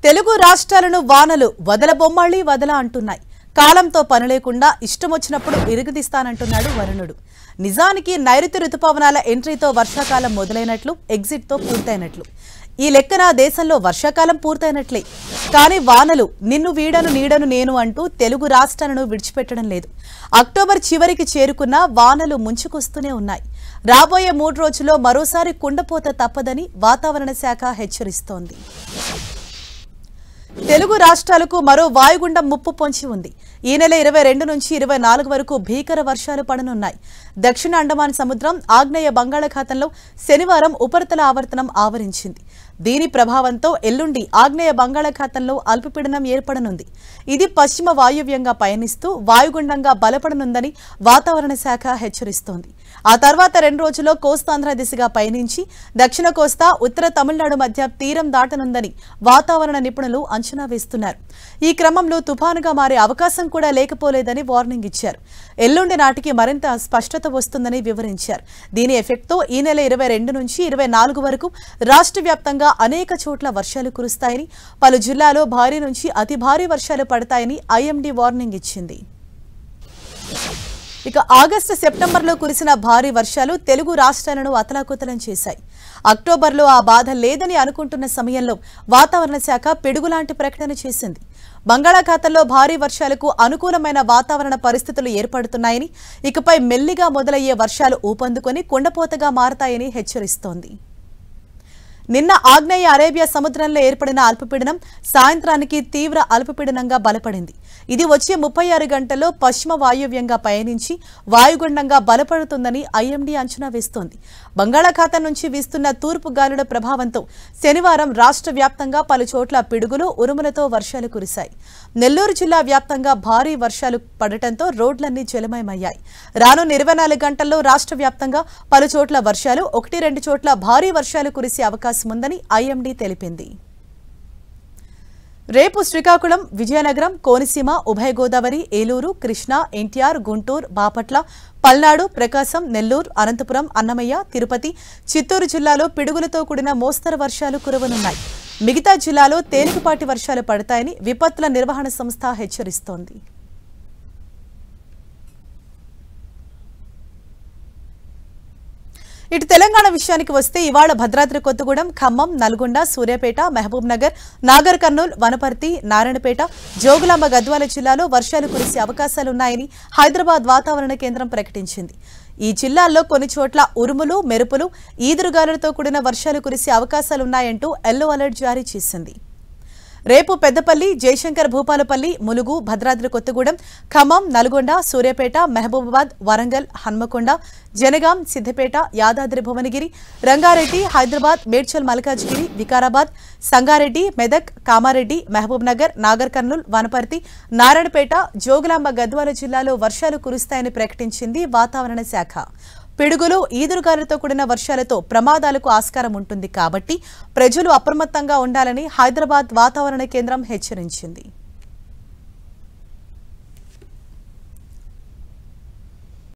తెలుగు రాష్ట్రాలను వానలు వదలబొమ్మళ్ళి వదల అంటున్నాయి. కాలంతో పని లేకుండా ఇష్టమొచ్చినప్పుడు ఇరుగుదీస్తానంటున్నాడు వరుణుడు. నిజానికి నైరుతి రుతుపవనాల ఎంట్రీతో వర్షాకాలం మొదలైనట్లు, ఎగ్జిట్తో పూర్తయినట్లు. ఈ లెక్కన దేశంలో వర్షాకాలం పూర్తయినట్లే. కానీ వానలు నిన్ను వీడను నీడను నేను అంటూ తెలుగు రాష్ట్రాలను విడిచిపెట్టడం లేదు. అక్టోబర్ చివరికి చేరుకున్న వానలు ముంచుకొస్తూనే ఉన్నాయి. రాబోయే 3 రోజుల్లో మరోసారి కుండపోత తప్పదని వాతావరణ శాఖ హెచ్చరిస్తోంది. తెలుగు రాష్ట్రాలకు మరో వాయుగుండం ముప్పు పొంచి ఉంది. ఈ నెల 22 నుంచి 24 వరకు భీకర వర్షాలు పడనున్నాయి. దక్షిణ అండమాన్ సముద్రం, ఆగ్నేయ బంగాళాఖాతంలో శనివారం ఉపరితల ఆవర్తనం ఆవరించింది. దీని ప్రభావంతో ఎల్లుండి ఆగ్నేయ బంగాళాఖాతంలో అల్పపీడనం ఏర్పడనుంది. ఇది పశ్చిమ వాయువ్యంగా పయనిస్తూ వాయుగుండంగా బలపడనుందని వాతావరణ శాఖ హెచ్చరిస్తోంది. ఆ తర్వాత 2 రోజుల్లో కోస్తాంధ్ర దిశగా పయనించి దక్షిణ కోస్తా, ఉత్తర తమిళనాడు మధ్య తీరం దాటనుందని వాతావరణ నిపుణులు అంచనా వేస్తున్నారు. ఈ క్రమంలో తుఫానుగా మారే అవకాశం కూడా లేకపోలేదని వార్నింగ్ ఇచ్చారు. ఎల్లుండి నాటికి మరింత స్పష్టత వస్తుందని వివరించారు. దీని ఎఫెక్ట్తో ఈ నెల 22 నుంచి 24 వరకు రాష్ట్ర వ్యాప్తంగా అనేక చోట్ల వర్షాలు కురుస్తాయని, పలు జిల్లాలో భారీ నుంచి అతి భారీ వర్షాలు పడతాయని ఐఎండీ వార్నింగ్ ఇచ్చింది. ఇక ఆగస్టు, సెప్టెంబర్లో కురిసిన భారీ వర్షాలు తెలుగు రాష్ట్రాలను అతలాకుతలం చేశాయి. అక్టోబర్లో ఆ బాధ లేదని అనుకుంటున్న సమయంలో వాతావరణ శాఖ పిడుగులాంటి ప్రకటన చేసింది. బంగాళాఖాతంలో భారీ వర్షాలకు అనుకూలమైన వాతావరణ పరిస్థితులు ఏర్పడుతున్నాయని, ఇకపై మెల్లిగా మొదలయ్యే వర్షాలు ఊపందుకొని కుండపోతగా మారతాయని హెచ్చరిస్తోంది. నిన్న ఆగ్నేయ అరేబియా సముద్రంలో ఏర్పడిన అల్పపీడనం సాయంత్రానికి తీవ్ర అల్పపీడనంగా బలపడింది. ఇది వచ్చే 36 గంటల్లో పశ్చిమ వాయువ్యంగా పయనించి వాయుగుండంగా బలపడుతుందని ఐఎండీ అంచనా వేస్తోంది. బంగాళాఖాతం నుంచి వీస్తున్న తూర్పు గాలుల ప్రభావంతో శనివారం రాష్ట్ర వ్యాప్తంగా పలు చోట్ల పిడుగులు, ఉరుములతో వర్షాలు కురిశాయి. నెల్లూరు జిల్లా వ్యాప్తంగా భారీ వర్షాలు పడటంతో రోడ్లన్నీ జలమయమయ్యాయి. రానున్న 24 గంటల్లో రాష్ట్ర వ్యాప్తంగా పలు చోట్ల వర్షాలు, 1-2 చోట్ల భారీ వర్షాలు కురిసే అవకాశం ఉందని ఐఎండీ తెలిపింది. రేపు శ్రీకాకుళం, విజయనగరం, కోనసీమ, ఉభయ గోదావరి, ఏలూరు, కృష్ణా, ఎన్టీఆర్, గుంటూరు, బాపట్ల, పల్నాడు, ప్రకాశం, నెల్లూరు, అనంతపురం, అన్నమయ్య, తిరుపతి, చిత్తూరు జిల్లాలో పిడుగులతో కూడిన మోస్తరు వర్షాలు కురవనున్నాయి. మిగతా జిల్లాలో తేలికపాటి వర్షాలు పడతాయని విపత్తుల నిర్వహణ సంస్థ హెచ్చరిస్తోంది. ఇటు తెలంగాణ విషయానికి వస్తే ఇవాళ భద్రాద్రి కొత్తగూడెం, ఖమ్మం, నల్గొండ, సూర్యాపేట, మహబూబ్ నగర్, నాగర్ కర్నూల్, వనపర్తి, నారాయణపేట, జోగులాంబ, గద్వాల జిల్లాలో వర్షాలు కురిసే అవకాశాలున్నాయని హైదరాబాద్ వాతావరణ కేంద్రం ప్రకటించింది. ఈ జిల్లాల్లో కొన్ని చోట్ల ఉరుములు, మెరుపులు, ఈదురుగాలులతో కూడిన వర్షాలు కురిసే అవకాశాలున్నాయంటూ ఎల్లో అలర్ట్ జారీ చేసింది. రేపు పెద్దపల్లి, జయశంకర్ భూపాలపల్లి, ములుగు, భద్రాద్రి కొత్తగూడెం, ఖమ్మం, నల్గొండ, సూర్యాపేట, మహబూబాబాద్, వరంగల్, హన్మకొండ, జనగాం, సిద్దిపేట, యాదాద్రి భువనగిరి, రంగారెడ్డి, హైదరాబాద్, మేడ్చల్ మల్కాజ్గిరి, వికారాబాద్, సంగారెడ్డి, మెదక్, కామారెడ్డి, మహబూబ్ నగర్, నాగర్ కర్నూల్, వనపర్తి, నారాయణపేట, జోగులాంబ, గద్వాల జిల్లాలో వర్షాలు కురుస్తాయని ప్రకటించింది వాతావరణ శాఖ. పిడుగులు, ఈదురుగాలులతో కూడిన వర్షాలతో ప్రమాదాలకు ఆస్కారం ఉంటుంది కాబట్టి ప్రజలు అప్రమత్తంగా ఉండాలని హైదరాబాద్ వాతావరణ కేంద్రం హెచ్చరించింది.